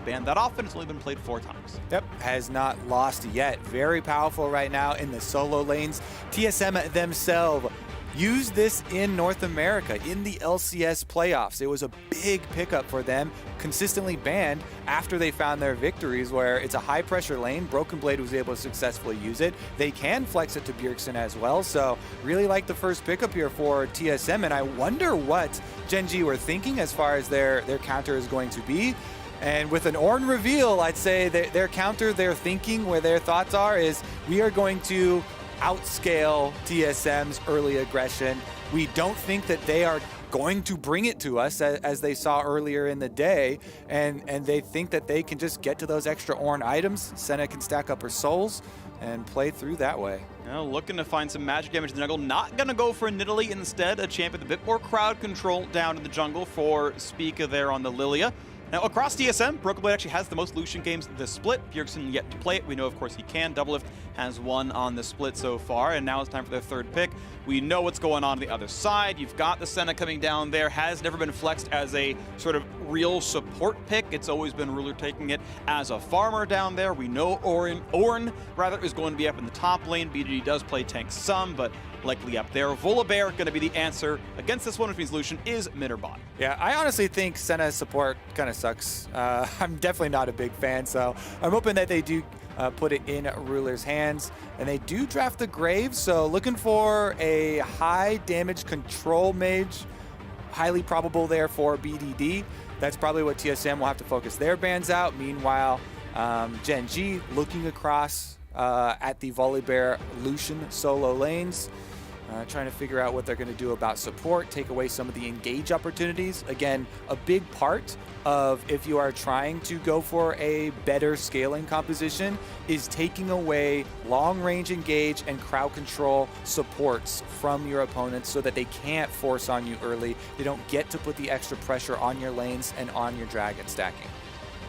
ban that often. It's only been played 4 times. Yep, has not lost yet. Very powerful right now in the solo lanes. TSM themselves used this in North America in the LCS playoffs. It was a big pickup for them, consistently banned after they found their victories where it's a high pressure lane. Broken Blade was able to successfully use it. They can flex it to Bjergsen as well. So really like the first pickup here for TSM, and I wonder what Gen G were thinking as far as their counter is going to be. And with an Ornn reveal, I'd say their counter, their thinking, where their thoughts are is we are going to outscale TSM's early aggression. We don't think that they are going to bring it to us as they saw earlier in the day, and they think that they can just get to those extra Ornn items. Senna can stack up her souls and play through that way. Now looking to find some magic damage in the jungle. Not going to go for Nidalee, instead a champion with a bit more crowd control down in the jungle for Spica there on the Lilia. Now, across TSM, Broken Blade actually has the most Lucian games this split. Bjergsen yet to play it. We know, of course, he can. Doublelift has won on the split so far, and now it's time for their third pick. We know what's going on the other side. You've got the Senna coming down there. Has never been flexed as a sort of real support pick. It's always been Ruler taking it as a farmer down there. We know Ornn is going to be up in the top lane. BDD does play tank some, but likely up there. Volibear going to be the answer against this one, which means Lucian is mid or bot. Yeah, I honestly think Senna's support kind of sucks. I'm definitely not a big fan, so I'm hoping that they do put it in Ruler's hands. And they do draft the Grave, so looking for a high damage control mage. Highly probable there for BDD. That's probably what TSM will have to focus their bans out. Meanwhile, Gen G looking across at the Volibear Lucian solo lanes. Trying to figure out what they're going to do about support, take away some of the engage opportunities. Again, a big part of if you are trying to go for a better scaling composition is taking away long-range engage and crowd control supports from your opponents so that they can't force on you early. They don't get to put the extra pressure on your lanes and on your dragon stacking.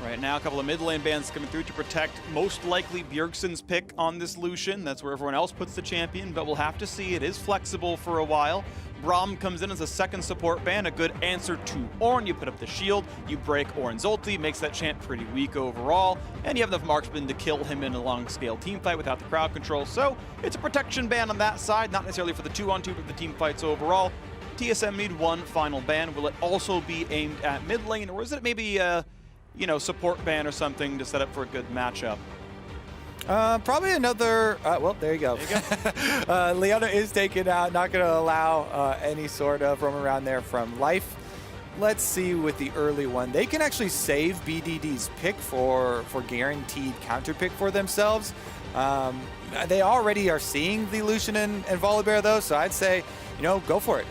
Right now, a couple of mid lane bans coming through to protect most likely Bjergsen's pick on this Lucian. That's where everyone else puts the champion, but we'll have to see. It is flexible for a while. Braum comes in as a second support ban, a good answer to Ornn. You put up the shield, you break Ornn's ulti, makes that champ pretty weak overall, and you have enough marksmen to kill him in a long-scale team fight without the crowd control. So it's a protection ban on that side, not necessarily for the 2-on-2, but the team fights overall. TSM need one final ban. Will it also be aimed at mid lane, or is it maybe support ban or something to set up for a good matchup? Probably another, well, there you go. Leona is taken out, not going to allow any sort of roam around there from life. Let's see with the early one. They can actually save BDD's pick for guaranteed counter pick for themselves. They already are seeing the Lucian and Volibear though, so I'd say, go for it.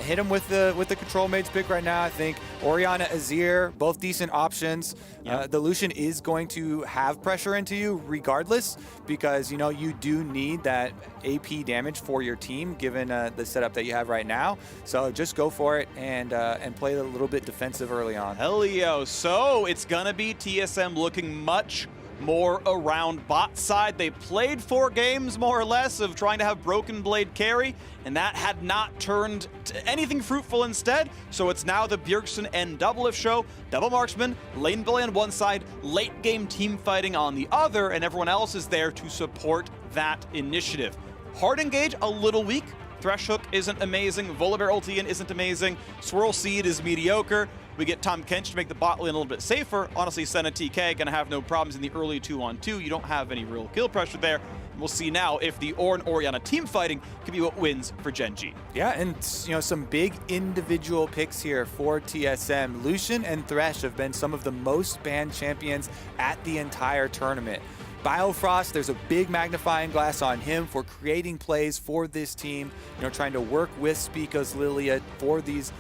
Hit him with the control mage pick right now. I think Orianna, Azir, both decent options. Yep. The Lucian is going to have pressure into you regardless because, you do need that AP damage for your team given the setup that you have right now. So just go for it and play a little bit defensive early on. Helio. So it's going to be TSM looking much more around bot side. They played 4 games more or less of trying to have Broken Blade carry, and that had not turned to anything fruitful instead. So it's now the Bjergsen and Doublelift show. Double marksman, lane bully on one side, late game team fighting on the other, and everyone else is there to support that initiative. Hard engage, a little weak. Thresh Hook isn't amazing. Volibear ulti in isn't amazing. Swirl Seed is mediocre. We get Tahm Kench to make the bot lane a little bit safer. Honestly, Senna TK gonna have no problems in the early 2-on-2. You don't have any real kill pressure there. We'll see now if the Ornn Orianna team fighting can be what wins for Gen G. Yeah, and some big individual picks here for TSM. Lucian and Thresh have been some of the most banned champions at the entire tournament. Biofrost, there's a big magnifying glass on him for creating plays for this team, trying to work with Spica's Lilia for these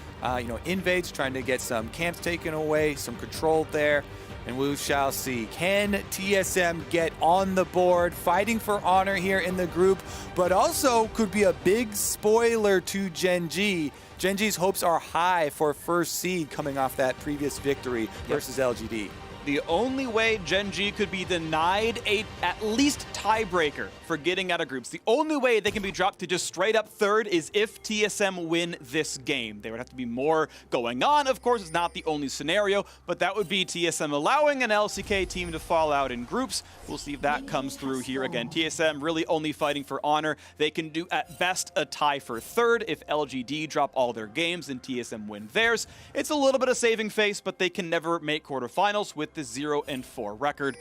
invades, trying to get some camps taken away, some control there, and we shall see. Can TSM get on the board, fighting for honor here in the group, but also could be a big spoiler to Gen G. Gen G's hopes are high for first seed coming off that previous victory versus LGD. the only way Gen G could be denied a at least tiebreaker for getting out of groups, the only way they can be dropped to just straight up third is if TSM win this game. There would have to be more going on. Of course, it's not the only scenario, but that would be TSM allowing an LCK team to fall out in groups. We'll see if that comes through here. Again, TSM really only fighting for honor. They can do at best a tie for third. If LGD drop all their games and TSM win theirs, it's a little bit of saving face, but they can never make quarterfinals with the 0-4 record.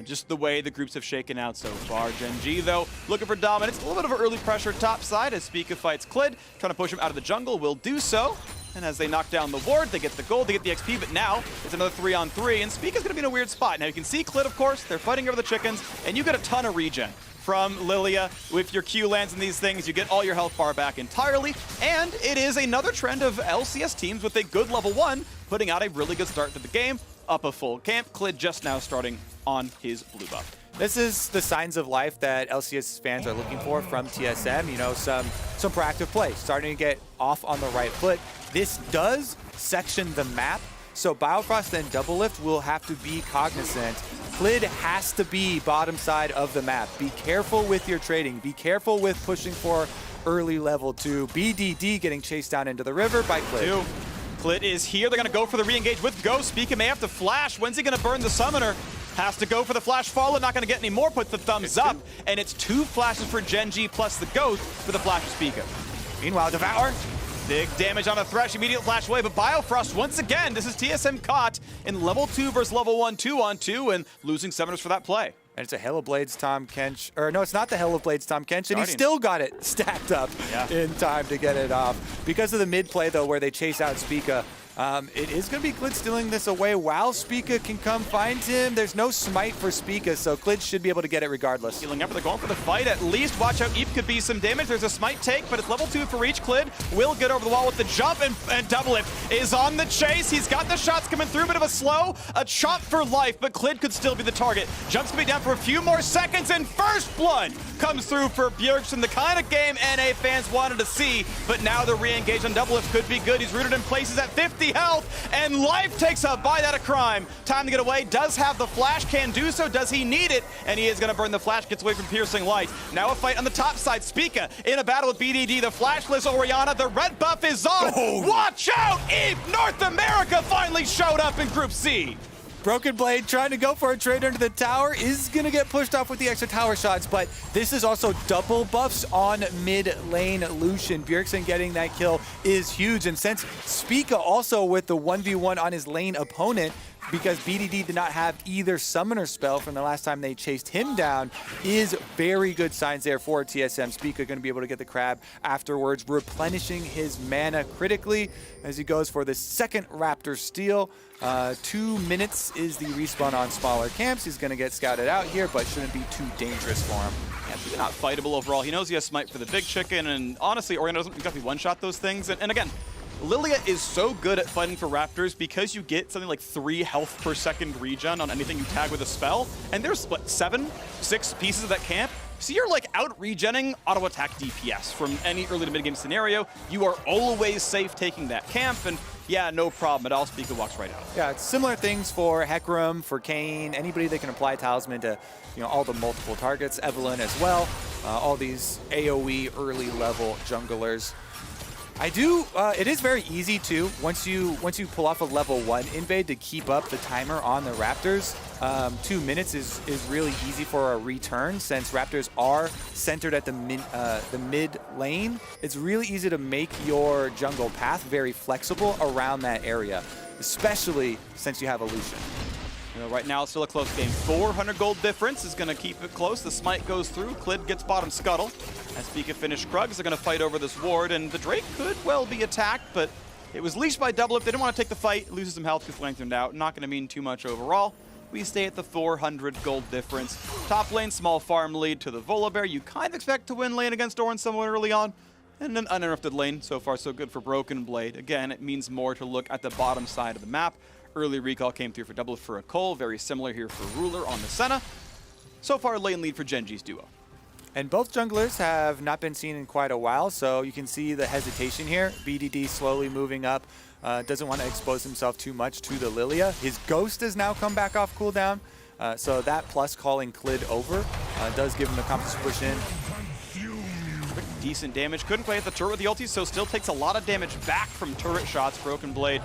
Just the way the groups have shaken out so far. Gen G, though, looking for dominance. A little bit of early pressure top side as Spica fights Klid, trying to push him out of the jungle. Will do so. And as they knock down the ward, they get the gold, they get the XP, but now it's another 3-on-3, and Spica's going to be in a weird spot. Now you can see Klid, of course, they're fighting over the chickens, and you get a ton of regen from Lilia. With your Q lands and these things, you get all your health bar back entirely, and it is another trend of LCS teams with a good level 1 putting out a really good start to the game, up a full camp. Klid just now starting on his blue buff. This is the signs of life that LCS fans are looking for from TSM. You know, some proactive play, starting to get off on the right foot. This does section the map, so Biofrost and Doublelift will have to be cognizant. Klid has to be bottom side of the map. Be careful with your trading. Be careful with pushing for early level 2. BDD getting chased down into the river by Klid. Klid is here. They're going to go for the re-engage with Ghost. Spica may have to flash. When's he going to burn the summoner? Has to go for the flash follow. Not going to get any more. Puts the thumbs up. And it's 2 flashes for Gen G plus the Ghost for the flash of Spica. Meanwhile, Devour. Big damage on a Thresh. Immediate flash away. But Biofrost, once again, this is TSM caught in level 2 versus level 1 2-on-2 and losing summoners for that play. And it's a Hell of Blades Tom Kench. Or no, it's not the Hell of Blades Tom Kench. And he still got it stacked up in time to get it off. Because of the mid play, though, where they chase out Spica, it is going to be Klid stealing this away while Spica can come find him. There's no smite for Spica, so Klid should be able to get it regardless. Healing up, they're going for the fight at least. Watch out, Eep could be some damage. There's a smite take, but it's level 2 for each. Klid will get over the wall with the jump, and Doublelift is on the chase. He's got the shots coming through, bit of a slow. A chop for life, but Klid could still be the target. Jump's going to be down for a few more seconds, and first blood comes through for Bjergsen. The kind of game NA fans wanted to see, but now the re-engage on Doublelift could be good. He's rooted in places at 50 health, and Life takes a bite out of crime. Time to get away. Does have the flash, can do so. Does he need it? And he is going to burn the flash, gets away from piercing light. Now a fight on the top side. Spica in a battle with BDD. The flashless Orianna. The red buff is on. Watch out! Eve North America finally showed up in Group C. Broken Blade trying to go for a trade under the tower is going to get pushed off with the extra tower shots, but this is also double buffs on mid lane Lucian. Bjergsen getting that kill is huge, and since Spica also with the 1v1 on his lane opponent, because BDD did not have either summoner spell from the last time they chased him down, is very good signs there for TSM. Spica going to be able to get the crab afterwards, replenishing his mana critically as he goes for the second Raptor steal. 2 minutes is the respawn on smaller camps. He's going to get scouted out here, but shouldn't be too dangerous for him. Yeah, he's not fightable overall. He knows he has smite for the big chicken, and honestly, Orianna doesn't exactly one-shot those things. And again, Lilia is so good at fighting for Raptors because you get something like 3 health per second regen on anything you tag with a spell. And there's, what, 6 pieces of that camp? So you're like out regenning auto attack DPS from any early to mid game scenario. You are always safe taking that camp, and yeah, no problem at all. Spica walks right out. Yeah, it's similar things for Hecarim, for Kayn, anybody that can apply Talisman to, you know, all the multiple targets. Evelynn as well. All these AoE early level junglers. It is very easy too, once you pull off a level 1 invade, to keep up the timer on the Raptors. 2 minutes is really easy for a return, since Raptors are centered at the mid lane. It's really easy to make your jungle path very flexible around that area, especially since you have a Lucian. You know, right now it's still a close game. 400 gold difference is going to keep it close. The smite goes through. Klid gets bottom scuttle. As Spica finish Krugs, they're going to fight over this ward, and the Drake could well be attacked, but it was leashed by Doublelift. They didn't want to take the fight. Loses some health, gets lengthened out. Not going to mean too much overall. We stay at the 400 gold difference. Top lane, small farm lead to the Volibear. You kind of expect to win lane against Orin somewhat early on. And an uninterrupted lane. So far, so good for Broken Blade. Again, it means more to look at the bottom side of the map. Early recall came through for Doublelift for a Cole. Very similar here for Ruler on the Senna. So far, lane lead for Gen G's duo. And both junglers have not been seen in quite a while, so you can see the hesitation here. BDD slowly moving up doesn't want to expose himself too much to the Lilia. His Ghost has now come back off cooldown, so that plus calling Klid over does give him the confidence to push in. Decent damage. Couldn't quite hit the turret with the ulti, so still takes a lot of damage back from turret shots. Broken Blade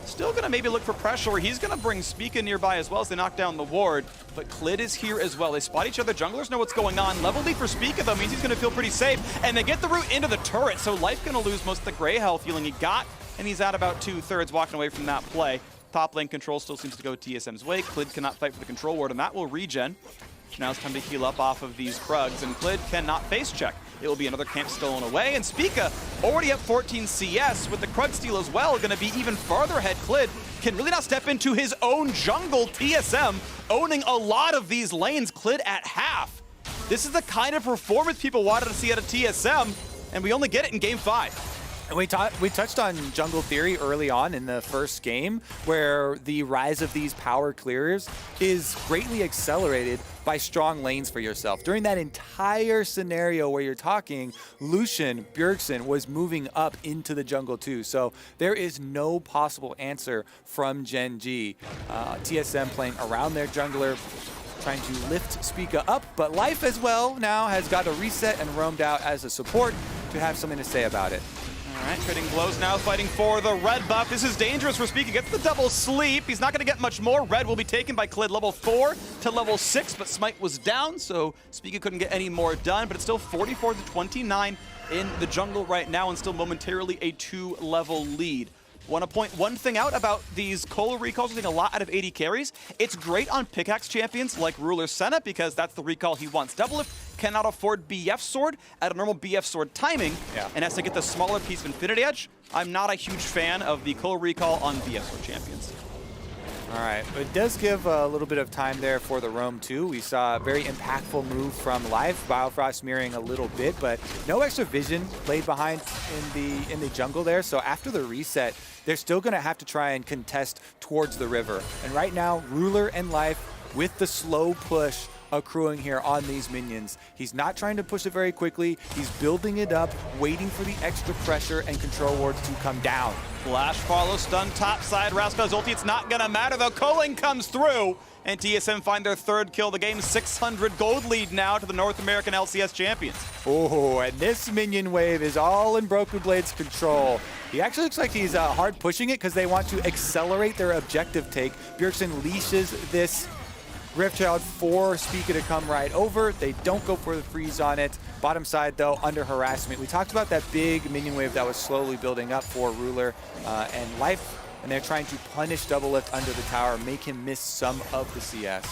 still going to maybe look for pressure where he's going to bring Spica nearby as well as they knock down the ward. But Klid is here as well. They spot each other. Junglers know what's going on. Level lead for Spica, though, means he's going to feel pretty safe. And they get the route into the turret, so Life going to lose most of the gray health healing he got. And he's at about 2/3 walking away from that play. Top lane control still seems to go TSM's way. Klid cannot fight for the control ward, and that will regen. Now it's time to heal up off of these Krugs, and Klid cannot face check. It will be another camp stolen away, and Spica already up 14 CS with the Krug steal as well, going to be even farther ahead. Klid can really now step into his own jungle. TSM owning a lot of these lanes. Klid at half. This is the kind of performance people wanted to see out of TSM, and we only get it in Game 5. And we touched on jungle theory early on in the first game, where the rise of these power clearers is greatly accelerated by strong lanes for yourself. During that entire scenario where you're talking, Lucian Bjergsen was moving up into the jungle too. So there is no possible answer from Gen G. TSM playing around their jungler, trying to lift Spica up, but Life as well now has got a reset and roamed out as a support to have something to say about it. All right, trading blows now, fighting for the red buff. This is dangerous for Spica. Gets the double sleep. He's not going to get much more. Red will be taken by Klid, level 4 to level 6, but Smite was down, so Spica couldn't get any more done, but it's still 44-29 in the jungle right now, and still momentarily a 2-level lead. Want to point one thing out about these Kola recalls, getting a lot out of 80 carries. It's great on pickaxe champions like Ruler Senna, because that's the recall he wants. Doublelift cannot afford BF Sword at a normal BF Sword timing, and has to get the smaller piece of Infinity Edge. I'm not a huge fan of the Kola recall on BF Sword champions. All right, it does give a little bit of time there for the roam too. We saw a very impactful move from Life, Biofrost mirroring a little bit, but no extra vision laid behind in the jungle there. So after the reset, they're still going to have to try and contest towards the river. And right now, Ruler and Life with the slow push accruing here on these minions. He's not trying to push it very quickly. He's building it up, waiting for the extra pressure and control wards to come down. Flash follow, stun top side, Rascal's ulti. It's not gonna matter though. Culling comes through, and TSM find their 3rd kill. The game's 600 gold lead now to the North American LCS champions. Oh, and this minion wave is all in Broken Blade's control. He actually looks like he's hard pushing it because they want to accelerate their objective take. Bjergsen leashes this Riftchild for Spica to come right over. They don't go for the freeze on it. Bottom side, though, under harassment. We talked about that big minion wave that was slowly building up for Ruler and Life, and they're trying to punish Doublelift under the tower, make him miss some of the CS.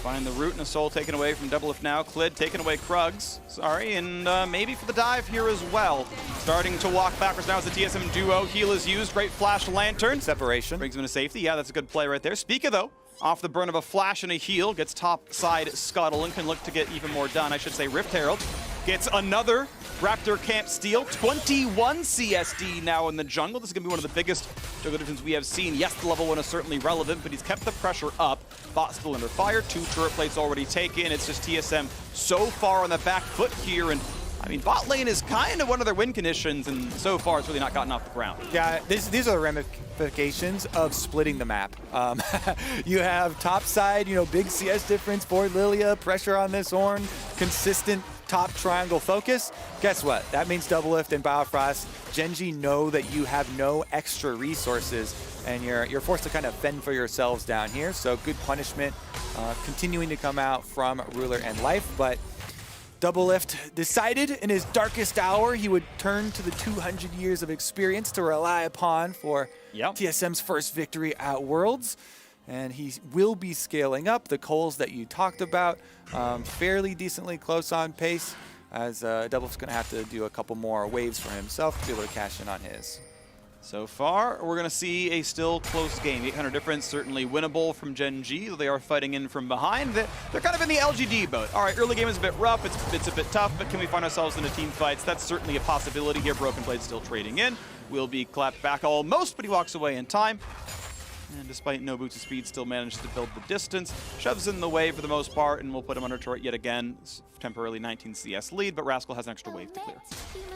Find the root and a soul taken away from Doublelift now. Klid taking away Krugs. Sorry, and maybe for the dive here as well. Starting to walk backwards now as the TSM duo. Heal is used. Great flash lantern. Separation. Brings him to safety. Yeah, that's a good play right there. Spica, though, off the burn of a flash and a heal, gets top side scuttle and can look to get even more done. I should say Rift Herald gets another Raptor Camp steal. 21 CSD now in the jungle. This is going to be one of the biggest jungle divisions we have seen. Yes, the level 1 is certainly relevant, but he's kept the pressure up. Bot still under fire. 2 turret plates already taken. It's just TSM so far on the back foot here, and I mean, bot lane is kind of one of their win conditions, and so far it's really not gotten off the ground. Yeah, these are the ramifications of splitting the map. You have top side, big CS difference for Lilia, pressure on this horn, consistent top triangle focus. Guess what? That means Doublelift and Biofrost, Gen G know that you have no extra resources, and you're forced to kind of fend for yourselves down here. So good punishment continuing to come out from Ruler and Life, but Doublelift decided in his darkest hour he would turn to the 200 years of experience to rely upon for TSM's first victory at Worlds. And he will be scaling up the coals that you talked about, fairly decently close on pace, as Doublelift's going to have to do a couple more waves for himself to be able to cash in on his. So far, we're going to see a still close game. 800 difference, certainly winnable from Gen G, though they are fighting in from behind. They're kind of in the LGD boat. All right, early game is a bit rough, it's a bit tough, but can we find ourselves in a team fights? That's certainly a possibility here. Broken Blade still trading in. Will be clapped back almost, but he walks away in time. And despite no boots of speed, still manages to build the distance. Shoves in the wave for the most part, and we'll put him under turret yet again. Temporarily 19 CS lead, but Rascal has an extra wave to clear.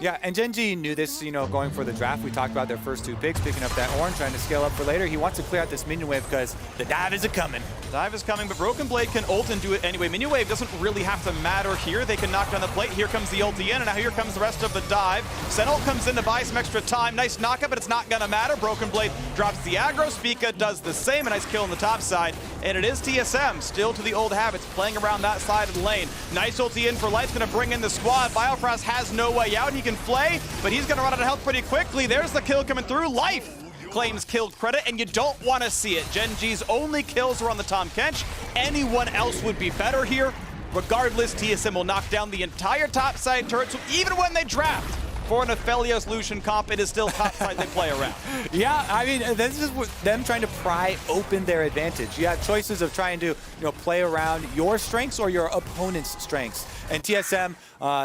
Yeah, and Gen G knew this, going for the draft. We talked about their first 2 picks, picking up that orange, trying to scale up for later. He wants to clear out this minion wave because the dive is a-coming. Dive is coming, but Broken Blade can ult and do it anyway. Minion wave doesn't really have to matter here. They can knock down the plate. Here comes the ulti in, and now here comes the rest of the dive. Sentinel comes in to buy some extra time. Nice knockup, but it's not going to matter. Broken Blade drops the aggro. Spica does the same. A nice kill on the top side. And it is TSM, still to the old habits, playing around that side of the lane. Nice ulti in for Light's going to bring in the squad. Biofrost has no way out. He can flay, but he's going to run out of health pretty quickly. There's the kill coming through. Life claims kill credit, and you don't want to see it. Gen G's only kills are on the Tom Kench. Anyone else would be better here. Regardless, TSM will knock down the entire top side turret, so even when they draft for an Aphelios Lucian comp, it is still top side they play around. Yeah, I mean, this is them trying to pry open their advantage. You have choices of trying to play around your strengths or your opponent's strengths. And TSM,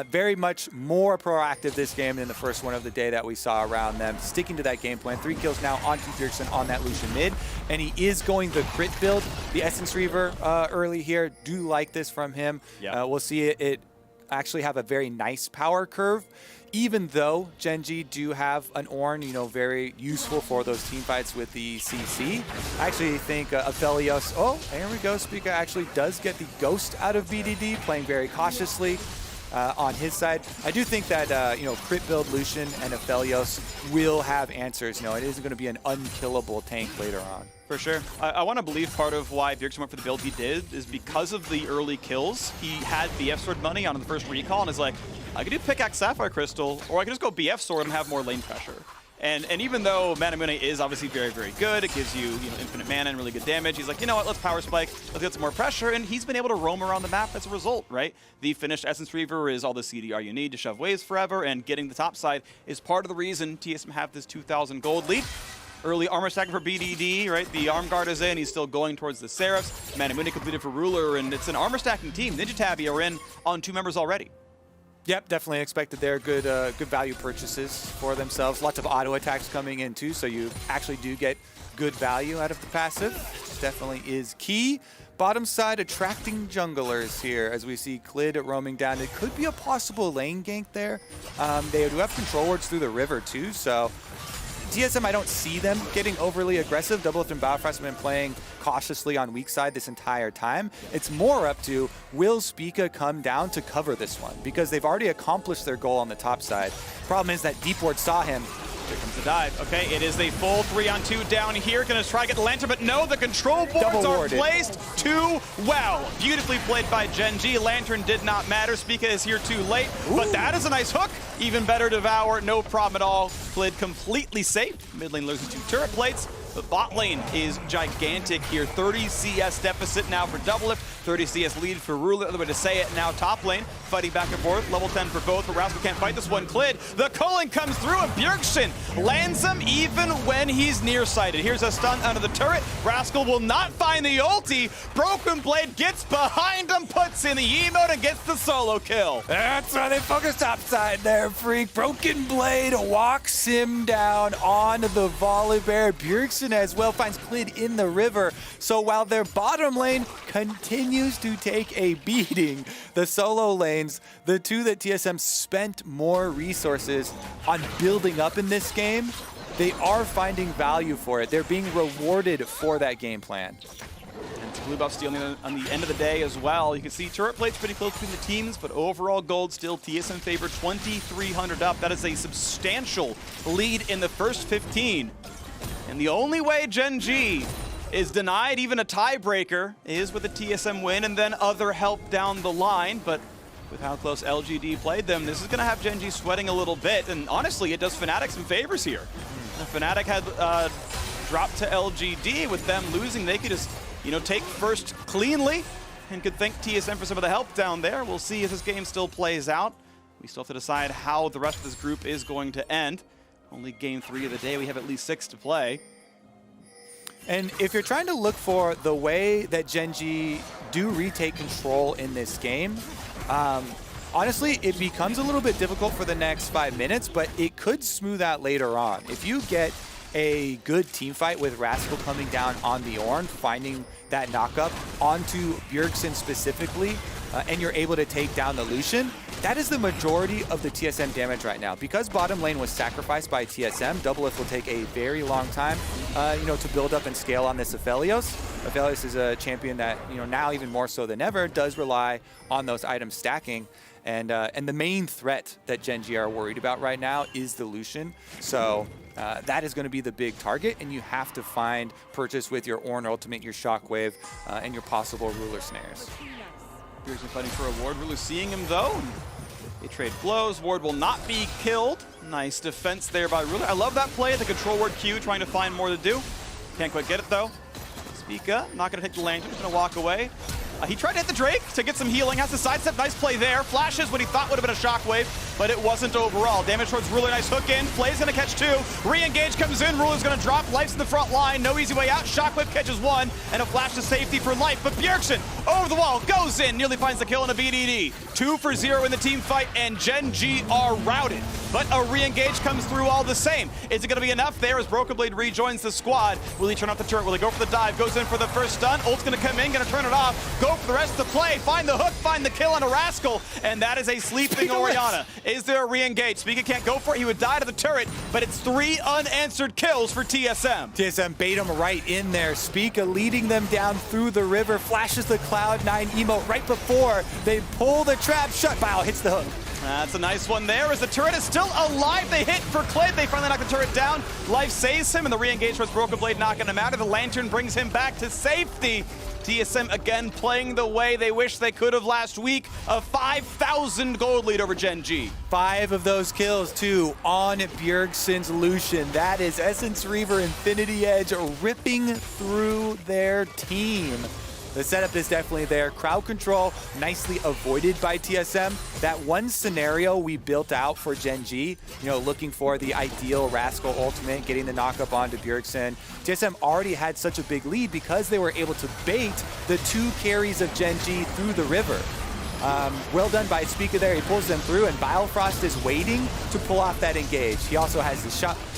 very much more proactive this game than the first one of the day that we saw around them. Sticking to that game plan. 3 kills now on Bjergsen on that Lucian mid. And he is going the crit build. The Essence Reaver early here. Do like this from him. Yeah. We'll see it actually have a very nice power curve. Even though Gen G do have an Ornn, very useful for those team fights with the CC. I actually think Aphelios, there we go, Spica actually does get the Ghost out of BDD, playing very cautiously on his side. I do think that, crit build Lucian and Aphelios will have answers. It isn't going to be an unkillable tank later on. For sure. I want to believe part of why Bjergsen went for the build he did is because of the early kills. He had BF Sword money on the first recall and is like, I could do Pickaxe Sapphire Crystal, or I could just go BF Sword and have more lane pressure. And even though Manamune is obviously very, very good, it gives you, infinite mana and really good damage, he's like, you know what, let's Power Spike, let's get some more pressure, and he's been able to roam around the map as a result, right? The finished Essence Reaver is all the CDR you need to shove waves forever, and getting the top side is part of the reason TSM have this 2,000 gold lead. Early armor stacking for BDD, right? The arm guard is in. He's still going towards the Seraphs. Manamune completed for Ruler, and it's an armor stacking team. Ninja Tabby are in on 2 members already. Yep, definitely expected there. Good value purchases for themselves. Lots of auto attacks coming in too, so you actually do get good value out of the passive. Definitely is key. Bottom side, attracting junglers here as we see Clid roaming down. It could be a possible lane gank there. They do have control wards through the river too, so TSM, I don't see them getting overly aggressive. Doublelift and Biofrost have been playing cautiously on weak side this entire time. It's more up to, will Spica come down to cover this one? Because they've already accomplished their goal on the top side. Problem is that Deep Ward saw him. Here comes the dive. Okay, it is a full 3-on-2 down here. Gonna try to get the lantern, but no, the control boards are placed too well. Beautifully played by Gen G. Lantern did not matter. Spica is here too late, but that is a nice hook. Even better Devour, no problem at all. Clid completely safe. Mid lane losing 2 turret plates. The bot lane is gigantic here. 30 CS deficit now for Doublelift, 30 CS lead for Ruler, other way to say it. Now top lane, fighting back and forth. Level 10 for both, but Rascal can't fight this one. Clid, the culling comes through, and Bjergsen lands him even when he's nearsighted. Here's a stun under the turret. Rascal will not find the ulti. Broken Blade gets behind him, puts in the emote, and gets the solo kill. That's why they focus top side there, Freak. Broken Blade walks him down on the Volibear. Bjergsen as well finds Clid in the river. So while their bottom lane continues to take a beating, the solo lanes, the 2 that TSM spent more resources on building up in this game, they are finding value for it. They're being rewarded for that game plan. And blue buff stealing on the end of the day as well. You can see turret plates pretty close between the teams, but overall gold still TSM favor, 2,300 up. That is a substantial lead in the first 15. And the only way Gen G is denied even a tiebreaker is with a TSM win and then other help down the line. But with how close LGD played them, this is going to have Gen G sweating a little bit. And honestly, it does Fnatic some favors here. Fnatic had dropped to LGD. With them losing, they could just, take first cleanly and could thank TSM for some of the help down there. We'll see if this game still plays out. We still have to decide how the rest of this group is going to end. Only game 3 of the day. We have at least 6 to play. And if you're trying to look for the way that Gen G do retake control in this game, honestly, it becomes a little bit difficult for the next 5 minutes, but it could smooth out later on. If you get a good team fight with Rascal coming down on the Ornn, finding that knockup onto Bjergsen specifically, and you're able to take down the Lucian, that is the majority of the TSM damage right now. Because bottom lane was sacrificed by TSM, Doublelift will take a very long time, to build up and scale on this Aphelios. Aphelios is a champion that, now even more so than ever, does rely on those items stacking. And the main threat that Gen G are worried about right now is the Lucian. So that is going to be the big target, and you have to find purchase with your Ornn Ultimate, your Shockwave, and your possible Ruler Snares. Bjergsen fighting for a ward. Ruler seeing him though. They trade blows. Ward will not be killed. Nice defense there by Ruler. I love that play. The control ward Q trying to find more to do. Can't quite get it though. Spica not going to take the lantern. He's going to walk away. He tried to hit the Drake to get some healing, has to sidestep, nice play there. Flashes what he thought would have been a shockwave, but it wasn't overall. Damage towards Ruler, nice hook in. Play's gonna catch two. Re-engage comes in, Ruler's gonna drop. Life's in the front line, no easy way out. Shockwave catches one, and a flash to safety for Life. But Bjergsen, over the wall, goes in, nearly finds the kill in a BDD. 2 for 0 in the team fight, and Gen G are routed. But a re-engage comes through all the same. Is it gonna be enough there as Broken Blade rejoins the squad? Will he turn off the turret? Will he go for the dive? Goes in for the first stun. Ult's gonna come in, gonna turn it off. Go for the rest of the play, find the hook, find the kill on a Rascal, and that is a sleeping Orianna. Is there a re-engage? Spica can't go for it, he would die to the turret, but it's 3 unanswered kills for TSM. TSM bait him right in there. Spica leading them down through the river, flashes the Cloud9 emote right before they pull the trap shut. Bow hits the hook. That's a nice one there as the turret is still alive. They hit for Clid. They finally knock the turret down. Life saves him, and the re-engage towards Broken Blade knocking him out. And the lantern brings him back to safety. TSM again playing the way they wish they could have last week. A 5,000 gold lead over Gen G. 5 of those kills, too, on Bjergsen's Lucian. That is Essence Reaver Infinity Edge ripping through their team. The setup is definitely there. Crowd control nicely avoided by TSM. That one scenario we built out for Gen G, looking for the ideal Rascal ultimate, getting the knockup onto Bjergsen. TSM already had such a big lead because they were able to bait the 2 carries of Gen G through the river. Well done by Spica there. He pulls them through, and Bilefrost is waiting to pull off that engage. He also has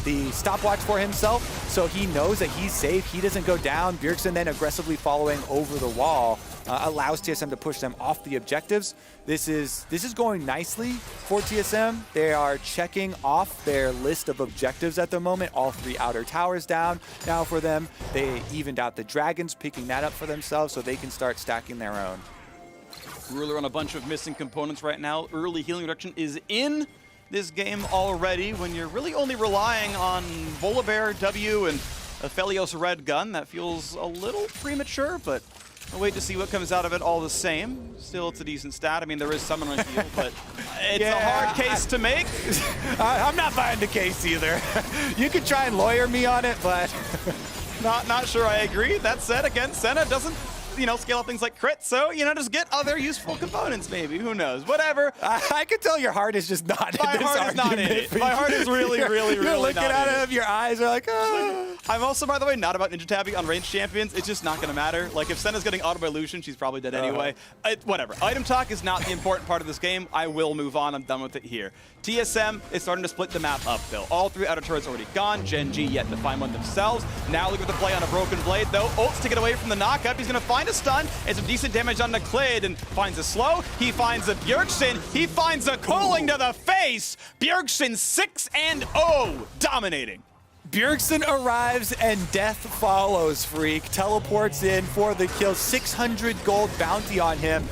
the stopwatch for himself, so he knows that he's safe. He doesn't go down. Bjergsen then aggressively following over the wall allows TSM to push them off the objectives. This is going nicely for TSM. They are checking off their list of objectives at the moment. All 3 outer towers down now for them. They evened out the dragons, picking that up for themselves so they can start stacking their own. Ruler on a bunch of missing components right now. Early healing reduction is in this game already when you're really only relying on Volibear, W, and Aphelios Red Gun. That feels a little premature, but I'll wait to see what comes out of it all the same. Still, it's a decent stat. I mean, there is some on heal, but it's a hard case to make. I'm not buying the case either. You could try and lawyer me on it, but not sure I agree. That said, again, Senna doesn't scale up things like crit, so, just get other useful components, maybe. Who knows? Whatever. I can tell your heart is just not in this argument. My heart is not in it. My heart is really You're looking at it, your eyes are like, ah. I'm also, by the way, not about ninja tabbing on ranged champions. It's just not going to matter. Like, if Senna's getting auto by Lucian, she's probably dead anyway. Whatever. Item talk is not the important part of this game. I will move on. I'm done with it here. TSM is starting to split the map up, though. All 3 outer turrets already gone. Gen G yet to find one themselves. Now looking for the play on a Broken Blade, though. Ult's to get away from the knockup. He's going to find a stun and some decent damage on the Clid, and finds a slow. He finds a Bjergsen. He finds a calling to the face. Bjergsen 6-0, dominating. Bjergsen arrives and death follows, Freak. Teleports in for the kill. 600 gold bounty on him.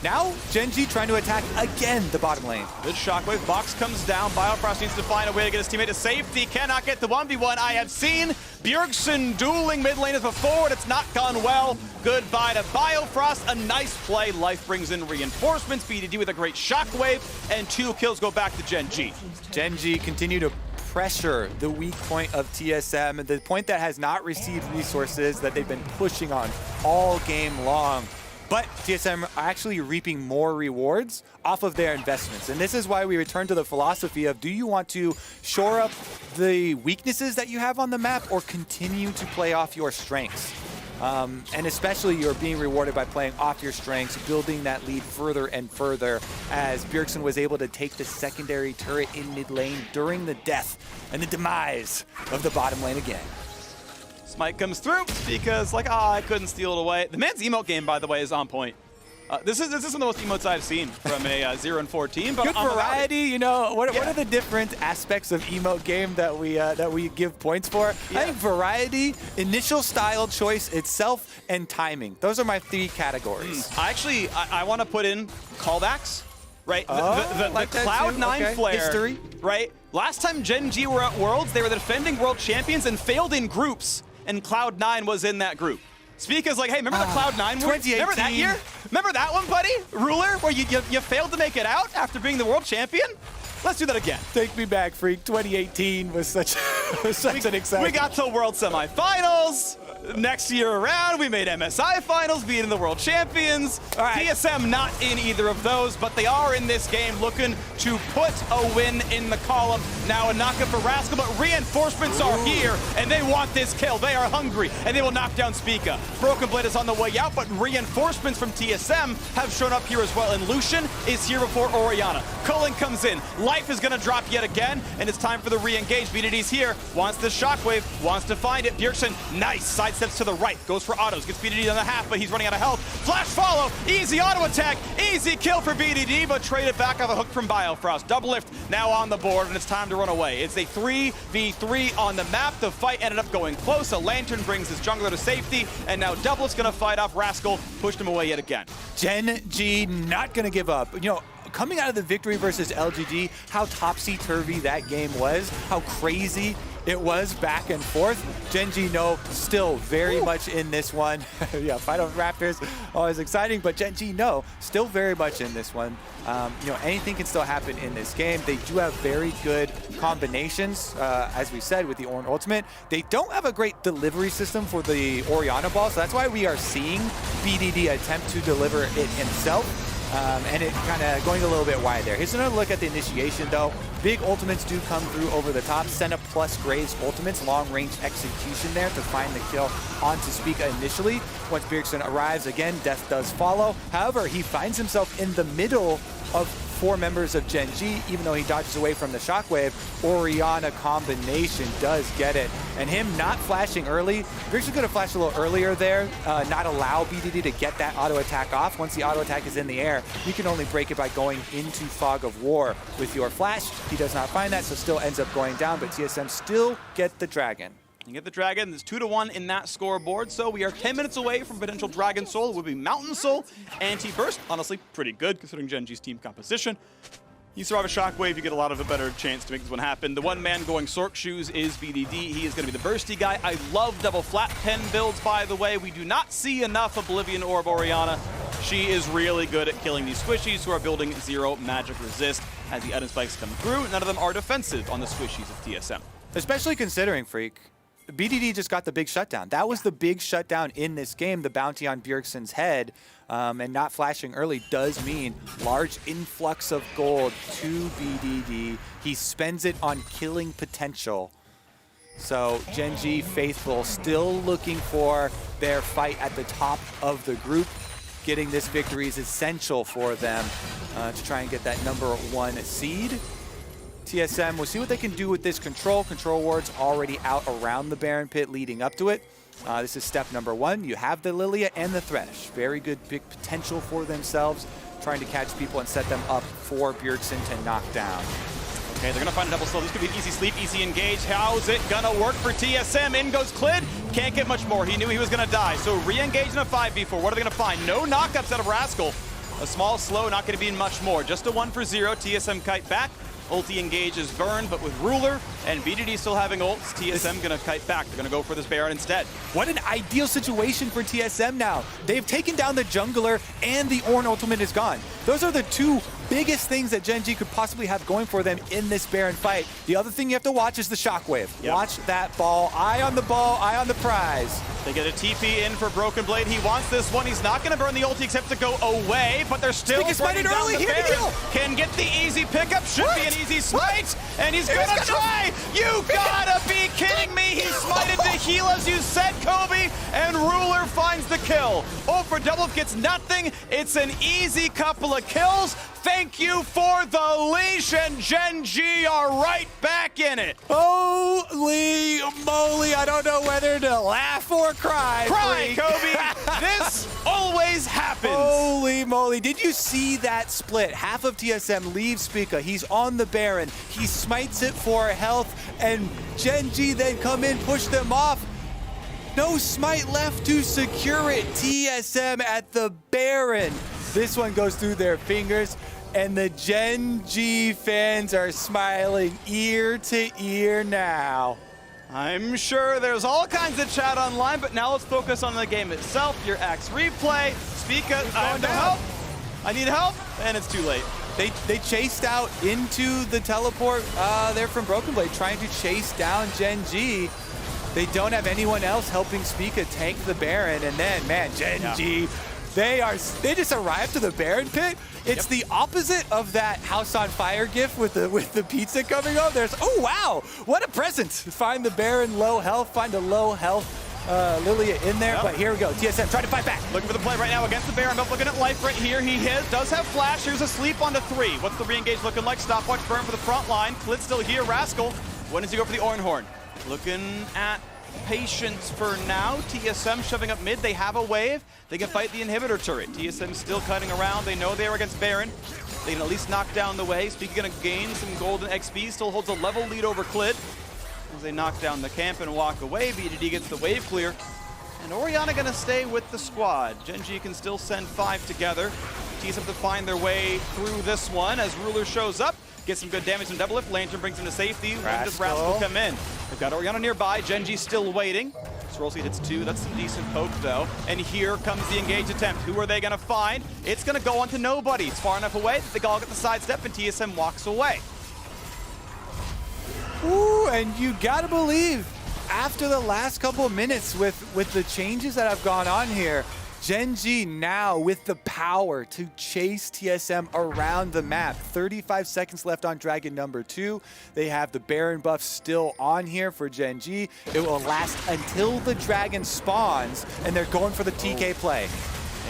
Now, Gen G trying to attack again the bottom lane. Good shockwave. Box comes down. Biofrost needs to find a way to get his teammate to safety. Cannot get the 1v1. I have seen Bjergsen dueling mid laners before, and it's not gone well. Goodbye to Biofrost. A nice play. Life brings in reinforcements. BDD with a great shockwave, and 2 kills go back to Gen G. Gen G continue to pressure the weak point of TSM, the point that has not received resources that they've been pushing on all game long. But TSM are actually reaping more rewards off of their investments. And this is why we return to the philosophy of, do you want to shore up the weaknesses that you have on the map or continue to play off your strengths? And especially you're being rewarded by playing off your strengths, building that lead further and further, as Bjergsen was able to take the secondary turret in mid lane during the death and the demise of the bottom lane again. Smite comes through because, like, I couldn't steal it away. The man's emote game, by the way, is on point. This isn't the most emotes I've seen from a 0-4 team, but good variety. You know, what are the different aspects of emote game that we give points for? Yeah. I think variety, initial style choice itself, and timing. Those are my 3 categories. I want to put in callbacks, right? The like Cloud9 flare, history, right? Last time Gen G were at Worlds, they were the defending world champions and failed in groups, and Cloud9 was in that group. Spica's like, hey, remember the Cloud9? 2018. Remember that year? Remember that one, buddy? Ruler, where you failed to make it out after being the world champion? Let's do that again. Take me back, Freak. 2018 was such an exciting. We got to World Semifinals. Next year around, we made MSI Finals, beating the world champions. All right. TSM not in either of those, but they are in this game looking to put a win in the column. Now a knockup for Rascal, but reinforcements are here, and they want this kill. They are hungry, and they will knock down Spica. Broken Blade is on the way out, but reinforcements from TSM have shown up here as well, and Lucian is here before Orianna. Cullen comes in. Life is going to drop yet again, and it's time for the re-engage. BDD's here, wants the shockwave, wants to find it. Bjergsen, nice, sidesteps to the right, goes for autos, gets BDD on the half, but he's running out of health. Flash follow, easy auto attack, easy kill for BDD, but traded back off a hook from Biofrost. Double lift now on the board, and it's time to run away. It's a 3v3 on the map. The fight ended up going close. A Lantern brings his jungler to safety, and now Doublet's gonna fight off Rascal, pushed him away yet again. Gen G not gonna give up. You know, coming out of the victory versus LGD, how topsy-turvy that game was, how crazy it was back and forth. Gen G, no, still very much in this one. Yeah, fight over Raptors, always exciting, but Gen G, no, still very much in this one. You know, anything can still happen in this game. They do have very good combinations, as we said, with the Ornn ultimate. They don't have a great delivery system for the Orianna ball, so that's why we are seeing BDD attempt to deliver it himself. And it kind of going a little bit wide there. Here's another look at the initiation, though. Big ultimates do come through over the top. Senna plus Graves ultimates, long-range execution there to find the kill onto Spica initially. Once Bjergsen arrives, again, death does follow. However, he finds himself in the middle of 4 members of Gen G, even though he dodges away from the shockwave. Orianna combination does get it. And him not flashing early, Bjergsen could have flashed a little earlier there, not allow BDD to get that auto attack off. Once the auto attack is in the air, you can only break it by going into Fog of War with your flash. He does not find that, so still ends up going down, but TSM still get the Dragon. You get the Dragon. There's 2-1 in that scoreboard, so we are 10 minutes away from potential Dragon Soul. It would be Mountain Soul, Anti-Burst. Honestly, pretty good considering Gen G's team composition. You survive a shockwave, you get a lot of a better chance to make this one happen. The one man going Sork Shoes is BDD. He is going to be the bursty guy. I love double flat pen builds, by the way. We do not see enough Oblivion Orb Orianna. She is really good at killing these squishies who are building 0 magic resist. As the item spikes come through, none of them are defensive on the squishies of TSM. Especially considering, Freak, BDD just got the big shutdown. That was the big shutdown in this game, the bounty on Bjergsen's head. And not flashing early does mean large influx of gold to BDD. He spends it on killing potential. So Gen G faithful still looking for their fight at the top of the group. Getting this victory is essential for them to try and get that #1 seed. TSM, we'll see what they can do with this control. Control ward's already out around the Baron Pit leading up to it. This is step #1. You have the Lilia and the Thresh. Very good big potential for themselves, trying to catch people and set them up for Bjergsen to knock down. Okay, they're going to find a double slow. This could be an easy sleep, easy engage. How's it going to work for TSM? In goes Clid. Can't get much more. He knew he was going to die. So re-engage in a 5v4. What are they going to find? No knockups out of Rascal. A small slow, not going to be much more. Just a 1 for 0. TSM kite back. Ulti engage is burned, but with Ruler and BDD still having ults, TSM gonna kite back. They're gonna go for this Baron instead. What an ideal situation for TSM now. They've taken down the jungler and the Ornn ultimate is gone. Those are the 2 biggest things that Gen G could possibly have going for them in this Baron fight. The other thing you have to watch is the shockwave. Yep. Watch that ball. Eye on the ball, eye on the prize. They get a TP in for Broken Blade. He wants this one. He's not going to burn the ulti except to go away, but they're still burning down early. the Baron. Can get the easy pickup. Should be an easy smite. And he's going to try. You gotta be kidding me. He smited the heal as you said, Kobe, and Ruler finds the kill. Oh, for Double gets nothing. It's an easy couple of kills. Thank you for the leash, and Gen G are right back in it. Holy moly, I don't know whether to laugh or cry. Cry, Kobe. This always happens. Holy moly. Did you see that split? Half of TSM leaves Spica. He's on the Baron. He smites it for health, and Gen G then come in, push them off. No smite left to secure it. TSM at the Baron. This one goes through their fingers, and the Gen G fans are smiling ear to ear now. I'm sure there's all kinds of chat online, but now let's focus on the game itself. Your Axe replay. Spica, I have to help. I need help, and it's too late. They chased out into the teleport. They're from Broken Blade trying to chase down Gen G. They don't have anyone else helping Spica tank the Baron, and then, man, Gen G, they just arrived to the Baron pit. It's the opposite of that House on Fire gif with the pizza coming up. There's, oh wow, what a present. Find the Baron low health, find a low health Lilia in there, but here we go. TSM trying to fight back. Looking for the play right now against the Baron. Both looking at life right here. He does have flash. Here's a sleep onto 3. What's the re-engage looking like? Stopwatch burn for the front line. Klid still here. Rascal. When does he go for the Ornhorn? Looking at patience for now. TSM shoving up mid. They have a wave. They can fight the inhibitor turret. TSM still cutting around. They know they are against Baron. They can at least knock down the wave. Spica gonna gain some golden XP. Still holds a level lead over Klid as they knock down the camp and walk away. BDD gets the wave clear. And Orianna gonna stay with the squad. Gen G can still send 5 together. TSM to find their way through this one as Ruler shows up. Gets some good damage from Double Lift. Lantern brings him to safety. When does Rascal come in? They've got Orianna nearby. Gen G still waiting. Srollsky hits 2. That's some decent poke, though. And here comes the engage attempt. Who are they going to find? It's going to go on to nobody. It's far enough away that they all get the sidestep, and TSM walks away. Ooh, and you got to believe, after the last couple of minutes with the changes that have gone on here, Gen G now with the power to chase TSM around the map. 35 seconds left on Dragon number 2. They have the Baron buff still on here for Gen G. It will last until the Dragon spawns, and they're going for the TK play.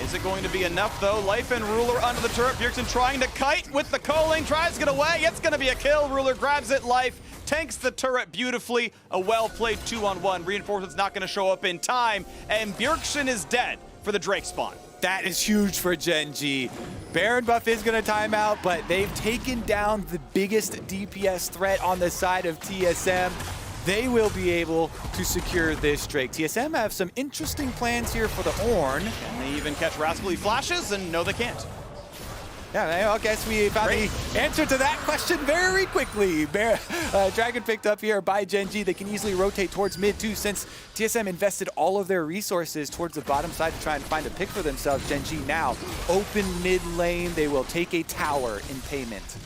Is it going to be enough, though? Life and Ruler under the turret. Bjergsen trying to kite with the culling. Tries to get away. It's going to be a kill. Ruler grabs it. Life tanks the turret beautifully. A well-played 2-on-1. Reinforcement's not going to show up in time. And Bjergsen is dead for the Drake spawn. That is huge for Gen G. Baron buff is going to time out, but they've taken down the biggest DPS threat on the side of TSM. They will be able to secure this Drake. TSM have some interesting plans here for the Ornn. Can they even catch Rascal? He flashes, and no, they can't. Yeah, I guess we found the answer to that question very quickly. Dragon picked up here by Gen G. They can easily rotate towards mid too, since TSM invested all of their resources towards the bottom side to try and find a pick for themselves. Gen G now open mid lane. They will take a tower in payment.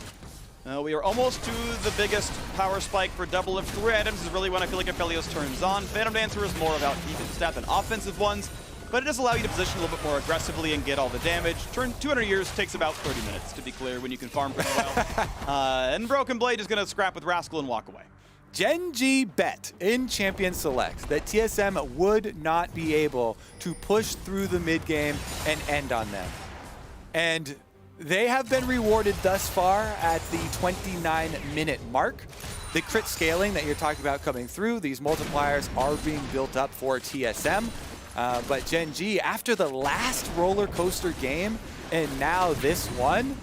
We are almost to the biggest power spike for Double Lift. 3 items is really when I feel like Aphelios turns on. Phantom Dancer is more about defensive stat than offensive ones, but it does allow you to position a little bit more aggressively and get all the damage. Turn 200 years takes about 30 minutes, to be clear, when you can farm pretty well. And Broken Blade is going to scrap with Rascal and walk away. Gen G bet in Champion Select that TSM would not be able to push through the mid game and end on them. And they have been rewarded thus far at the 29-minute mark. The crit scaling that you're talking about coming through, these multipliers are being built up for TSM. But Gen G, after the last roller coaster game and now this one,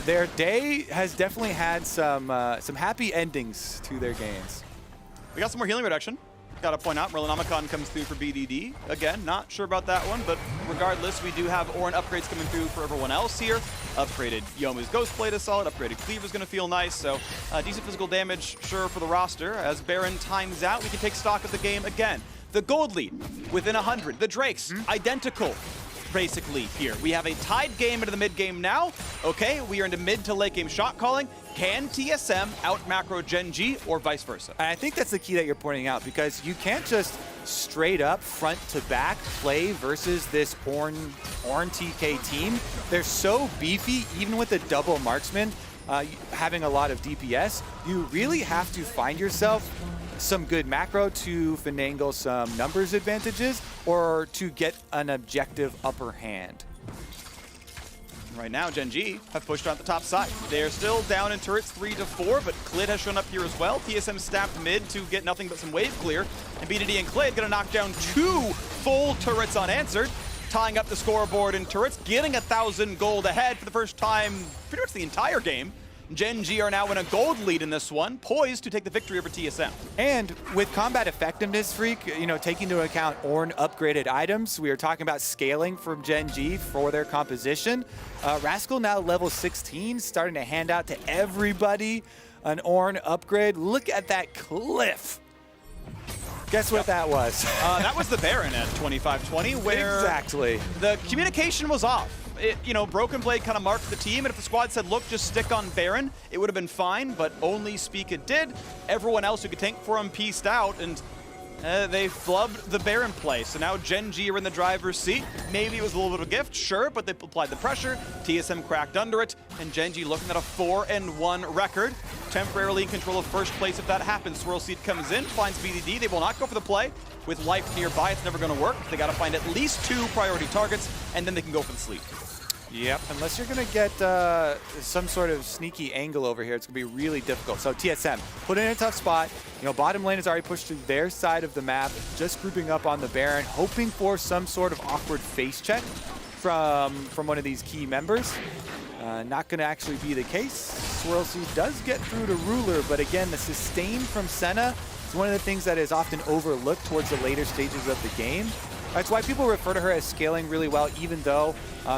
their day has definitely had some happy endings to their games. We got some more healing reduction. Got to point out, Merlinomicon comes through for BDD. Again, not sure about that one, but regardless, we do have Ornn upgrades coming through for everyone else here. Upgraded Yomu's Ghostblade is solid. Upgraded Cleaver is going to feel nice. So decent physical damage, sure, for the roster. As Baron times out, we can take stock of the game again. The gold lead within 100. The Drakes, identical, basically, here. We have a tied game into the mid game now. Okay, we are into mid to late game shot calling. Can TSM out macro Gen G or vice versa? And I think that's the key that you're pointing out, because you can't just straight up front to back play versus this Ornn TK team. They're so beefy, even with the double marksman having a lot of DPS. You really have to find yourself some good macro to finagle some numbers advantages or to get an objective upper hand. Right now, Gen G have pushed on the top side. They're still down in turrets 3-4, but Klid has shown up here as well. TSM staffed mid to get nothing but some wave clear. And BDD and Klid gonna knock down 2 full turrets unanswered, tying up the scoreboard in turrets, getting 1,000 gold ahead for the first time pretty much the entire game. Gen G are now in a gold lead in this one, poised to take the victory over TSM. And with combat effectiveness, Freak, you know, taking into account Ornn upgraded items, we are talking about scaling from Gen G for their composition. Rascal now level 16, starting to hand out to everybody an Ornn upgrade. Look at that cliff. Guess what that was? That was the Baron at 2520, where exactly the communication was off. You know, Broken Blade kind of marked the team, and if the squad said, look, just stick on Baron, it would have been fine, but only Spica did. Everyone else who could tank for him pieced out, and they flubbed the Baron play. So now Gen G are in the driver's seat. Maybe it was a little bit of a gift, sure, but they applied the pressure. TSM cracked under it, and Gen G looking at a 4-1 record. Temporarily in control of first place if that happens. Swirl Seed comes in, finds BDD. They will not go for the play. With life nearby, it's never going to work. They got to find at least 2 priority targets, and then they can go for the sleep. Yep, unless you're going to get some sort of sneaky angle over here, it's going to be really difficult. So TSM, put in a tough spot. You know, bottom lane is already pushed to their side of the map, just grouping up on the Baron, hoping for some sort of awkward face check from one of these key members. Not going to actually be the case. Swirl Seed does get through to Ruler, but again, the sustain from Senna is one of the things that is often overlooked towards the later stages of the game. That's why people refer to her as scaling really well, even though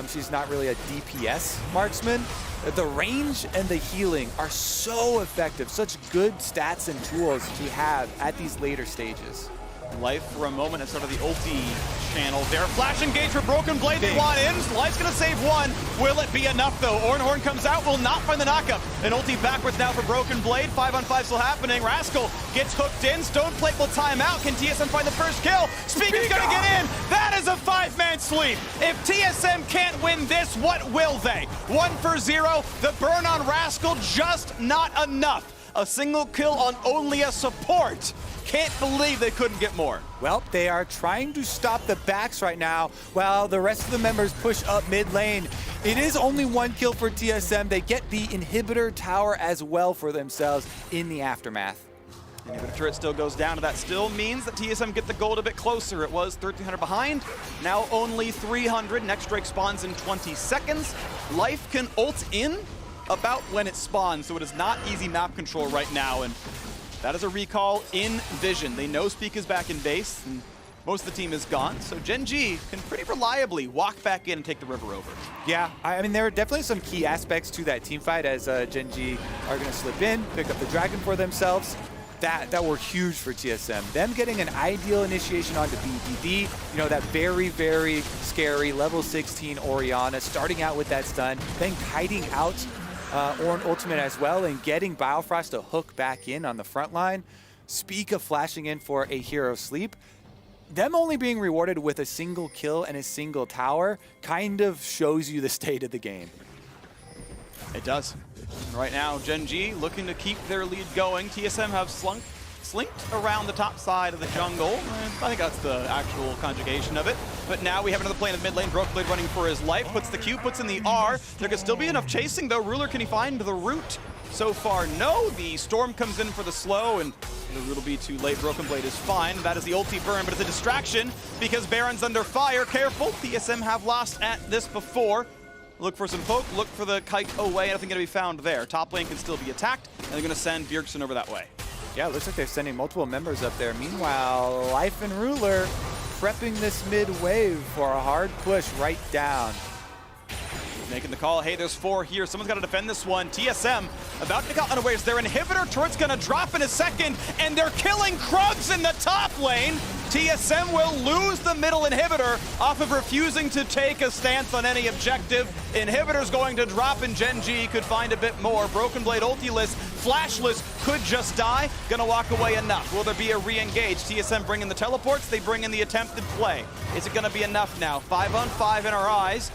she's not really a DPS marksman. The range and the healing are so effective, such good stats and tools to have at these later stages. Life for a moment as sort of the ulti channel there. Flash engage for Broken Blade, they want in. Life's gonna save one. Will it be enough though? Horn comes out, will not find the knockup. An ulti backwards now for Broken Blade. 5-on-5 still happening. Rascal gets hooked in. Stoneplate will time out. Can TSM find the first kill? Spica's gonna get in. That is a 5-man sweep. If TSM can't win this, what will they? 1-for-0. The burn on Rascal, just not enough. A single kill on only a support. Can't believe they couldn't get more. Well, they are trying to stop the backs right now while the rest of the members push up mid lane. It is only 1 kill for TSM. They get the inhibitor tower as well for themselves in the aftermath. Inhibitor turret still goes down, and that still means that TSM get the gold a bit closer. It was 1,300 behind, now only 300. Next strike spawns in 20 seconds. Life can ult in about when it spawns, so it is not easy map control right now, and that is a recall in vision. They know Speak is back in base, and most of the team is gone, so Gen G can pretty reliably walk back in and take the river over. Yeah, I mean, there are definitely some key aspects to that team fight as Gen G are going to slip in, pick up the dragon for themselves. That were huge for TSM. Them getting an ideal initiation onto BDD, you know, that very, very scary level 16 Orianna, starting out with that stun, then kiting out Ornn ultimate as well, and getting Biofrost to hook back in on the front line. Spica flashing in for a hero sleep. Them only being rewarded with a single kill and a single tower kind of shows you the state of the game. It does. Right now, Gen G looking to keep their lead going. TSM have slinked around the top side of the jungle. I think that's the actual conjugation of it. But now we have another play in the mid lane. Broken Blade running for his life. Puts the Q, puts in the R. There could still be enough chasing, though. Ruler, can he find the root? So far, no. The Storm comes in for the slow, and the root will be too late. Broken Blade is fine. That is the ulti burn, but it's a distraction because Baron's under fire. Careful. TSM have lost at this before. Look for some poke, look for the kite away, nothing gonna be found there. Top lane can still be attacked, and they're gonna send Bjergsen over that way. Yeah, it looks like they're sending multiple members up there. Meanwhile, Life and Ruler prepping this mid wave for a hard push right down. Making the call, hey, there's 4 here. Someone's got to defend this one. TSM about to get unawares. Their inhibitor turret's going to drop in a second, and they're killing Krugs in the top lane. TSM will lose the middle inhibitor off of refusing to take a stance on any objective. Inhibitor's going to drop, and Gen G could find a bit more. Broken Blade ultiless, flashless, could just die. Gonna walk away enough. Will there be a re-engage? TSM bring in the teleports, they bring in the attempted play. Is it gonna be enough now? 5-on-5 in our eyes.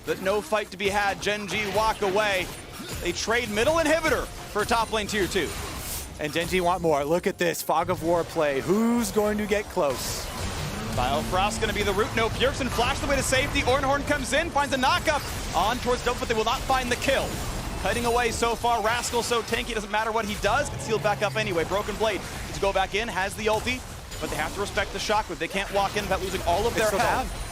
But no fight to be had. Gen G walk away. They trade middle inhibitor for top lane tier 2. And Gen G want more. Look at this fog of war play. Who's going to get close? Biofrost going to be the route. No, Bjergsen flashed the way to safety. Ornhorn comes in, finds a knockup on towards Double, but they will not find the kill. Cutting away so far. Rascal so tanky, doesn't matter what he does. Gets healed back up anyway. Broken Blade to go back in, has the ulti, but they have to respect the Shockwave. They can't walk in without losing all of their health.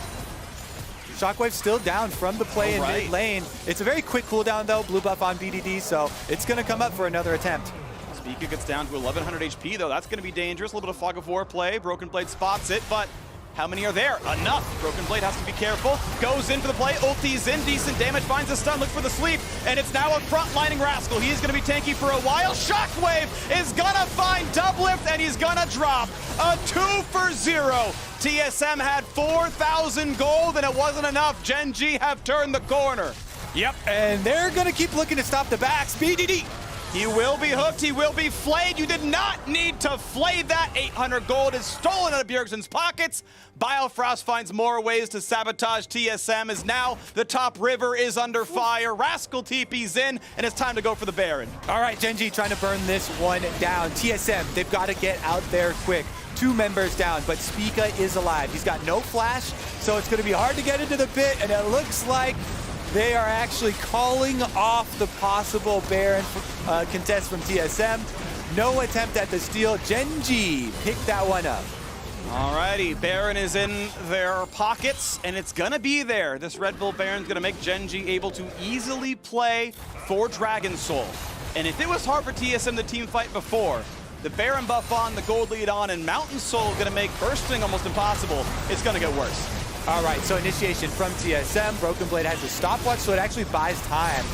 Shockwave's still down from the play in mid lane. It's a very quick cooldown though, blue buff on BDD, so it's gonna come up for another attempt. Spica gets down to 1100 HP though. That's gonna be dangerous. A little bit of fog of war play. Broken Blade spots it, but how many are there? Enough. Broken Blade has to be careful. Goes in for the play. Ulti's in. Decent damage. Finds a stun. Looks for the sleep. And it's now a front-lining Rascal. He's going to be tanky for a while. Shockwave is going to find Doublift, and he's going to drop a 2-for-0. TSM had 4,000 gold, and it wasn't enough. Gen G have turned the corner. Yep, and they're going to keep looking to stop the backs. BDD. He will be hooked, he will be flayed. You did not need to flay that. 800 gold is stolen out of Bjergsen's pockets. Biofrost finds more ways to sabotage TSM as now the top river is under fire. Rascal TP's in, and it's time to go for the Baron. All right, Gen G trying to burn this one down. TSM, they've got to get out there quick. 2 members down, but Spica is alive. He's got no flash, so it's going to be hard to get into the pit, and it looks like they are actually calling off the possible Baron contest from TSM. No attempt at the steal. Gen G picked that one up. Alrighty, Baron is in their pockets, and it's gonna be there. This Red Bull Baron's gonna make Gen G able to easily play for Dragon Soul. And if it was hard for TSM to team fight before, the Baron buff on, the gold lead on, and Mountain Soul gonna make bursting almost impossible. It's gonna get worse. All right, so initiation from TSM. Broken Blade has a stopwatch, so it actually buys time,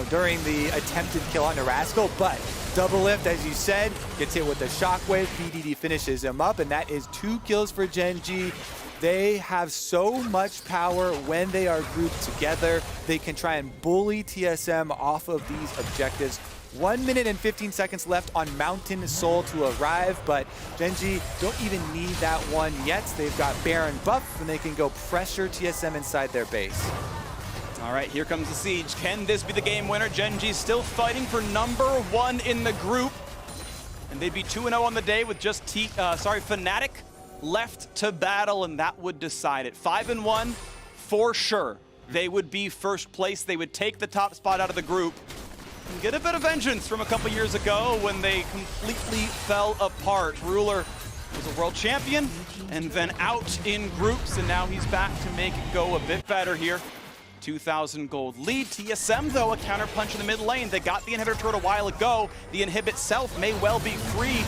during the attempted kill on the Rascal. But Doublift, as you said, gets hit with the Shockwave. BDD finishes him up, and that is 2 kills for Gen G. They have so much power when they are grouped together. They can try and bully TSM off of these objectives. 1 minute and 15 seconds left on Mountain Soul to arrive, but Gen G don't even need that one yet. They've got Baron buff, and they can go pressure TSM inside their base. All right, here comes the siege. Can this be the game winner? Gen G still fighting for #1 in the group, and they'd be 2-0 on the day with just Fnatic left to battle, and that would decide it. 5-1 for sure. They would be first place. They would take the top spot out of the group and get a bit of vengeance from a couple years ago when they completely fell apart. Ruler was a world champion and then out in groups, and now he's back to make it go a bit better here. 2,000 gold lead. TSM, though, a counterpunch in the mid lane. They got the inhibitor turret a while ago. The inhibit itself may well be free.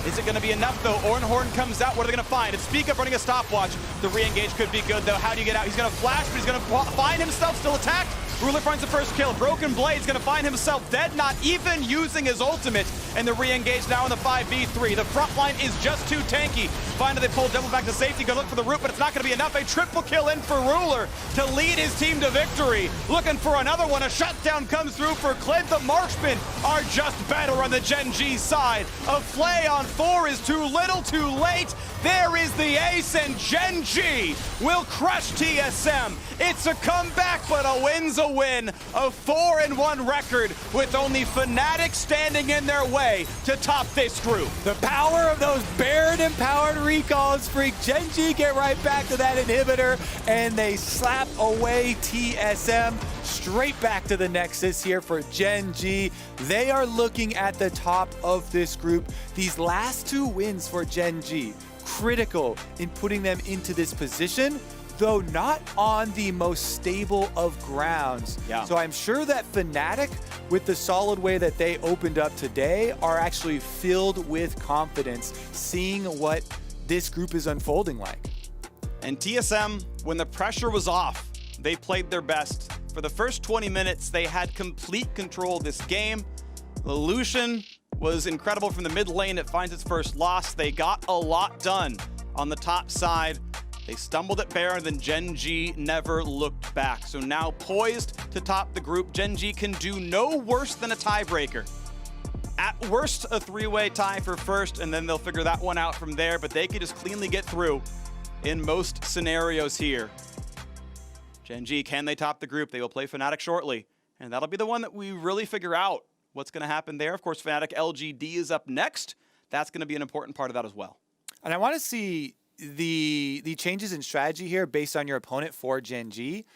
Is it going to be enough, though? Ornhorn comes out. What are they going to find? It's Spica running a stopwatch. The re-engage could be good, though. How do you get out? He's going to flash, but he's going to find himself still attacked. Ruler finds the first kill. Broken Blade's going to find himself dead, not even using his ultimate. And the re-engage now in the 5v3. The front line is just too tanky. Finally, they pull Devil back to safety. Go look for the root, but it's not going to be enough. A triple kill in for Ruler to lead his team to victory. Looking for another one. A shutdown comes through for Clint. The Marksmen are just better on the Gen G side. A flay on 4 is too little, too late. There is the ace, and Gen G will crush TSM. It's a comeback, but a win's a win. A 4-1 record with only Fnatic standing in their way to top this group. The power of those Baron-empowered recalls freak Gen G get right back to that inhibitor, and they slap away TSM. Straight back to the Nexus here for Gen G. They are looking at the top of this group. These last 2 wins for Gen G, critical in putting them into this position, though not on the most stable of grounds. Yeah. So I'm sure that Fnatic, with the solid way that they opened up today, are actually filled with confidence, seeing what this group is unfolding like. And TSM, when the pressure was off, they played their best. For the first 20 minutes, they had complete control of this game. The Lucian was incredible from the mid lane. It finds its first loss. They got a lot done on the top side. They stumbled at Baron, then Gen G never looked back. So now poised to top the group, Gen G can do no worse than a tiebreaker. At worst, a 3-way tie for first, and then they'll figure that one out from there, but they could just cleanly get through in most scenarios here. Gen G, can they top the group? They will play Fnatic shortly, and that'll be the one that we really figure out what's going to happen there. Of course, Fnatic LGD is up next. That's going to be an important part of that as well. And I want to see the changes in strategy here based on your opponent for Gen G,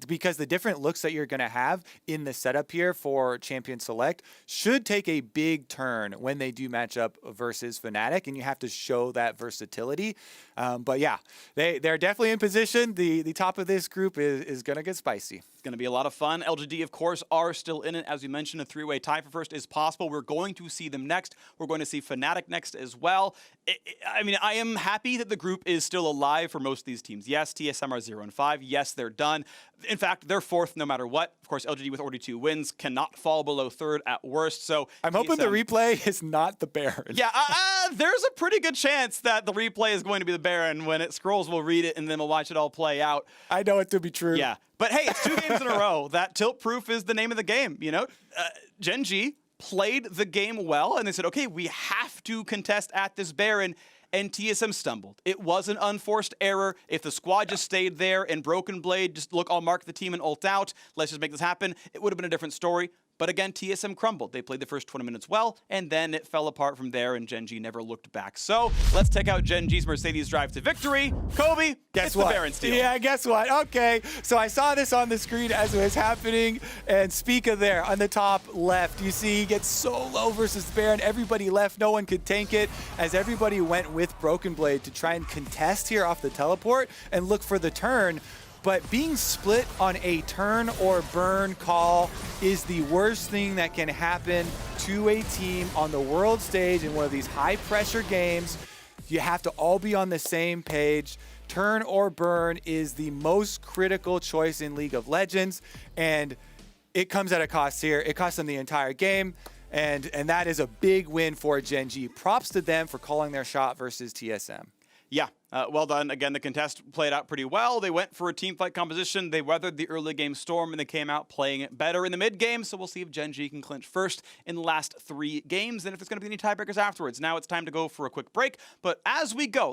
because the different looks that you're going to have in the setup here for Champion Select should take a big turn when they do match up versus Fnatic, and you have to show that versatility. But yeah, they're definitely in position. The top of this group is going to get spicy. It's going to be a lot of fun. LGD, of course, are still in it. As we mentioned, a three-way tie for first is possible. We're going to see them next. We're going to see Fnatic next as well. I mean, I am happy that the group is still alive for most of these teams. Yes, TSM are 0-5. Yes, they're done. In fact, they're fourth no matter what. Of course, LGD with 42 wins cannot fall below third at worst. So I'm hoping the replay is not the Baron. Yeah, there's a pretty good chance that the replay is going to be the Baron. When it scrolls, we'll read it, and then we'll watch it all play out. I know it to be true. Yeah, but hey, it's 2 games in a row. That tilt proof is the name of the game. You know, Gen G played the game well, and they said, okay, we have to contest at this Baron. And TSM stumbled. It was an unforced error. If the squad just stayed there and Broken Blade just, look, I'll mark the team and ult out, let's just make this happen, it would have been a different story. But again, TSM crumbled. They played the first 20 minutes well, and then it fell apart from there, and Gen G never looked back. So let's check out Gen G's Mercedes drive to victory. Kobe, guess what? The Baron steal. Yeah, guess what? Okay, so I saw this on the screen as it was happening, and Spica there on the top left. You see he gets so low versus the Baron. Everybody left. No one could tank it, as everybody went with Broken Blade to try and contest here off the teleport and look for the turn. But being split on a turn or burn call is the worst thing that can happen to a team on the world stage in one of these high-pressure games. You have to all be on the same page. Turn or burn is the most critical choice in League of Legends, and it comes at a cost here. It costs them the entire game, and that is a big win for Gen G. Props to them for calling their shot versus TSM. Yeah, well done. Again, the contest played out pretty well. They went for a team fight composition. They weathered the early game storm, and they came out playing it better in the mid game. So we'll see if Gen G can clinch first in the last 3 games, and if there's going to be any tiebreakers afterwards. Now it's time to go for a quick break. But as we go,